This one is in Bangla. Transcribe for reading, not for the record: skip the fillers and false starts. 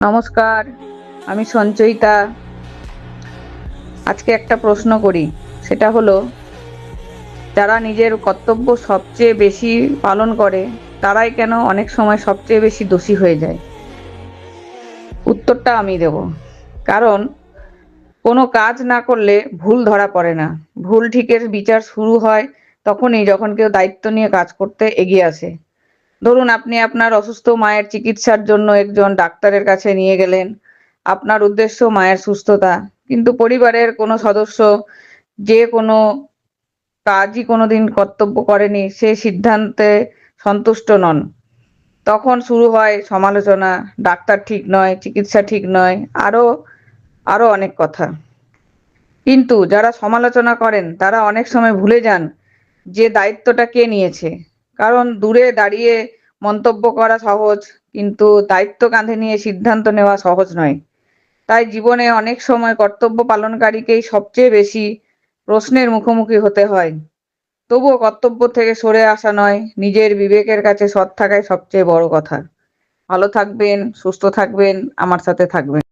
নমস্কার, আমি সঞ্চয়িতা। আজকে একটা প্রশ্ন করি, সেটা হলো, যারা নিজের কর্তব্য সবচেয়ে বেশি পালন করে তারাই কেন অনেক সময় সবচেয়ে বেশি দোষী হয়ে যায়? উত্তরটা আমি দেব। কারণ কোনো কাজ না করলে ভুল ধরা পড়ে না, ভুল ঠিকের বিচার শুরু হয় তখনই যখন কেউ দায়িত্ব নিয়ে কাজ করতে এগিয়ে আসে। ধরুন, আপনি আপনার অসুস্থ মায়ের চিকিৎসার জন্য একজন ডাক্তারের কাছে নিয়ে গেলেন। আপনার উদ্দেশ্য মায়ের সুস্থতা, কিন্তু পরিবারের কোনো সদস্য যে কোনো কাজই কোনোদিন কর্তব্য করেনি সে সিদ্ধান্তে সন্তুষ্ট নন। তখন শুরু হয় সমালোচনা, ডাক্তার ঠিক নয়, চিকিৎসা ঠিক নয়, আরো আরো অনেক কথা। কিন্তু যারা সমালোচনা করেন তারা অনেক সময় ভুলে যান যে দায়িত্বটা কে নিয়েছে। কারণ দূরে দাঁড়িয়ে মন্তব্য করা সহজ, কিন্তু দায়িত্ব কাঁধে নিয়ে সিদ্ধান্ত নেওয়া সহজ নয়। তাই জীবনে অনেক সময় কর্তব্য পালনকারীকেই সবচেয়ে বেশি প্রশ্নের মুখোমুখি হতে হয়। তবুও কর্তব্য থেকে সরে আসা নয়, নিজের বিবেকের কাছে সৎ থাকাই সবচেয়ে বড় কথা। ভালো থাকবেন, সুস্থ থাকবেন, আমার সাথে থাকবেন।